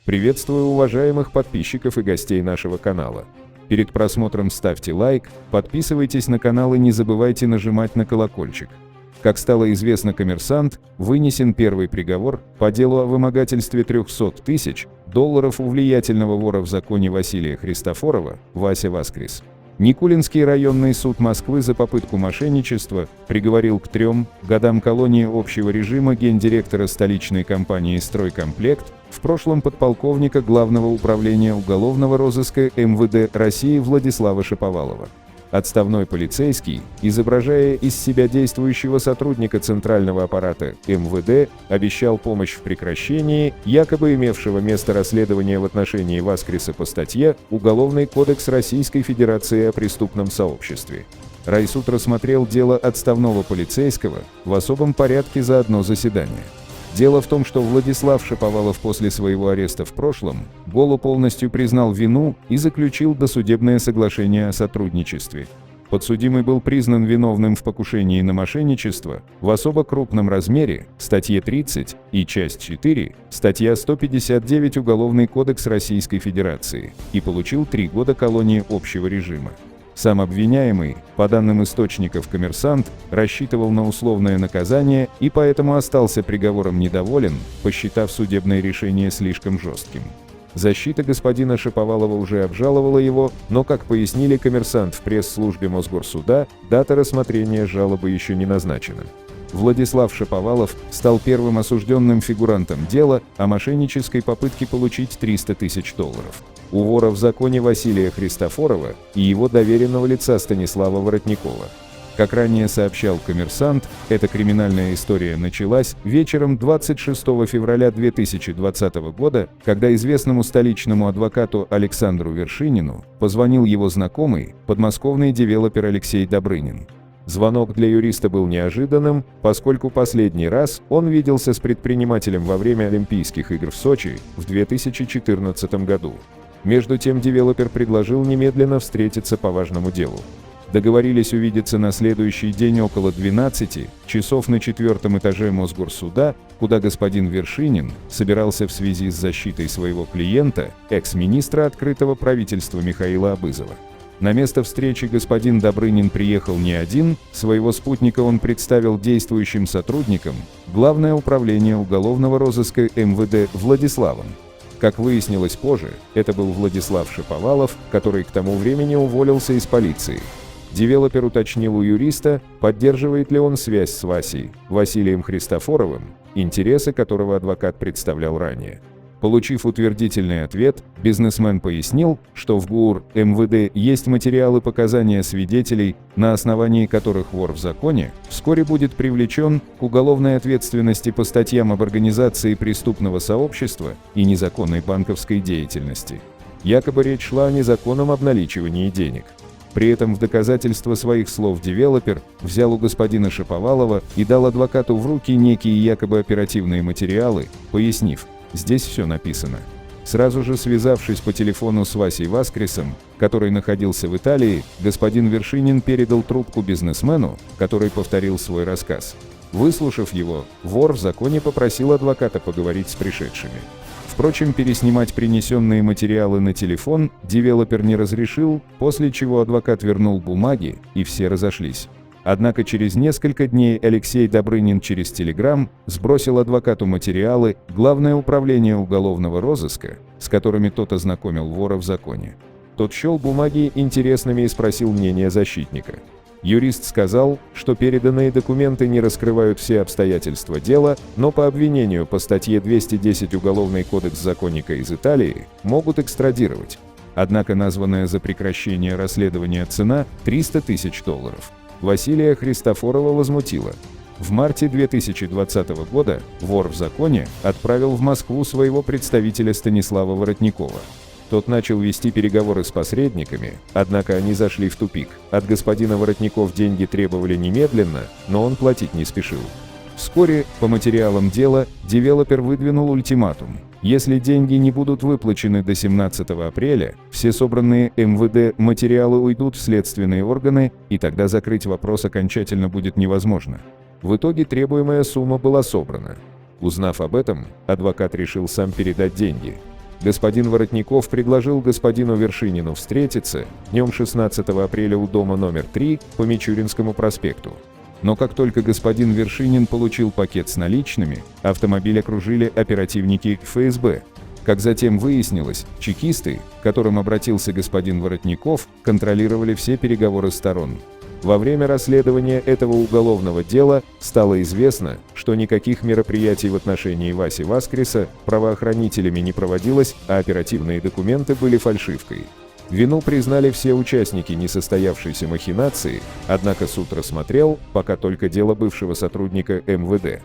Приветствую уважаемых подписчиков и гостей нашего канала. Перед просмотром ставьте лайк, подписывайтесь на канал и не забывайте нажимать на колокольчик. Как стало известно, «Коммерсант» вынесен первый приговор по делу о вымогательстве $300 тысяч у влиятельного вора в законе Василия Христофорова, Вася Васкрис. Никулинский районный суд Москвы за попытку мошенничества приговорил к 3 годам колонии общего режима гендиректора столичной компании «Стройкомплект», в прошлом подполковника Главного управления уголовного розыска МВД России Владислава Шаповалова. Отставной полицейский, изображая из себя действующего сотрудника центрального аппарата МВД, обещал помощь в прекращении якобы имевшего место расследования в отношении Васкриса по статье «Уголовный кодекс Российской Федерации о преступном сообществе». Райсуд рассмотрел дело отставного полицейского в особом порядке за одно заседание. Дело в том, что Владислав Шаповалов после своего ареста в прошлом году полностью признал вину и заключил досудебное соглашение о сотрудничестве. Подсудимый был признан виновным в покушении на мошенничество в особо крупном размере, статье 30 и часть 4, статья 159 Уголовный кодекс Российской Федерации, и получил 3 года колонии общего режима. Сам обвиняемый, по данным источников «Коммерсант», рассчитывал на условное наказание и поэтому остался приговором недоволен, посчитав судебное решение слишком жестким. Защита господина Шаповалова уже обжаловала его, но, как пояснили «Коммерсант» в пресс-службе Мосгорсуда, дата рассмотрения жалобы еще не назначена. Владислав Шаповалов стал первым осужденным фигурантом дела о мошеннической попытке получить $300 тысяч у вора в законе Василия Христофорова и его доверенного лица Станислава Воротникова. Как ранее сообщал «Коммерсант», эта криминальная история началась вечером 26 февраля 2020 года, когда известному столичному адвокату Александру Вершинину позвонил его знакомый, подмосковный девелопер Алексей Добрынин. Звонок для юриста был неожиданным, поскольку последний раз он виделся с предпринимателем во время Олимпийских игр в Сочи в 2014 году. Между тем девелопер предложил немедленно встретиться по важному делу. Договорились увидеться на следующий день около 12 часов на 4-м этаже Мосгорсуда, куда господин Вершинин собирался в связи с защитой своего клиента, экс-министра открытого правительства Михаила Абызова. На место встречи господин Добрынин приехал не один, своего спутника он представил действующим сотрудникам Главное управление уголовного розыска МВД Владиславом. Как выяснилось позже, это был Владислав Шаповалов, который к тому времени уволился из полиции. Девелопер уточнил у юриста, поддерживает ли он связь с Василием Христофоровым, интересы которого адвокат представлял ранее. Получив утвердительный ответ, бизнесмен пояснил, что в ГУР МВД есть материалы показания свидетелей, на основании которых вор в законе вскоре будет привлечен к уголовной ответственности по статьям об организации преступного сообщества и незаконной банковской деятельности. Якобы речь шла о незаконном обналичивании денег. При этом в доказательство своих слов девелопер взял у господина Шаповалова и дал адвокату в руки некие якобы оперативные материалы, пояснив: «Здесь все написано». Сразу же связавшись по телефону с Васей Васкрисом, который находился в Италии, господин Вершинин передал трубку бизнесмену, который повторил свой рассказ. Выслушав его, вор в законе попросил адвоката поговорить с пришедшими. Впрочем, переснимать принесенные материалы на телефон девелопер не разрешил, после чего адвокат вернул бумаги, и все разошлись. Однако через несколько дней Алексей Добрынин через Telegram сбросил адвокату материалы Главное управление уголовного розыска, с которыми тот ознакомил вора в законе. Тот счел бумаги интересными и спросил мнения защитника. Юрист сказал, что переданные документы не раскрывают все обстоятельства дела, но по обвинению по статье 210 Уголовный кодекс законника из Италии могут экстрадировать. Однако названная за прекращение расследования цена $300 тысяч Василия Христофорова возмутила. В марте 2020 года вор в законе отправил в Москву своего представителя Станислава Воротникова. Тот начал вести переговоры с посредниками, однако они зашли в тупик. От господина Воротников деньги требовали немедленно, но он платить не спешил. Вскоре, по материалам дела, девелопер выдвинул ультиматум. Если деньги не будут выплачены до 17 апреля, все собранные МВД материалы уйдут в следственные органы, и тогда закрыть вопрос окончательно будет невозможно. В итоге требуемая сумма была собрана. Узнав об этом, адвокат решил сам передать деньги. Господин Воротников предложил господину Вершинину встретиться днем 16 апреля у дома номер 3 по Мичуринскому проспекту. Но как только господин Вершинин получил пакет с наличными, автомобиль окружили оперативники ФСБ. Как затем выяснилось, чекисты, к которым обратился господин Воротников, контролировали все переговоры сторон. Во время расследования этого уголовного дела стало известно, что никаких мероприятий в отношении Васи Васкриса правоохранителями не проводилось, а оперативные документы были фальшивкой. Вину признали все участники несостоявшейся махинации, однако суд рассмотрел пока только дело бывшего сотрудника МВД.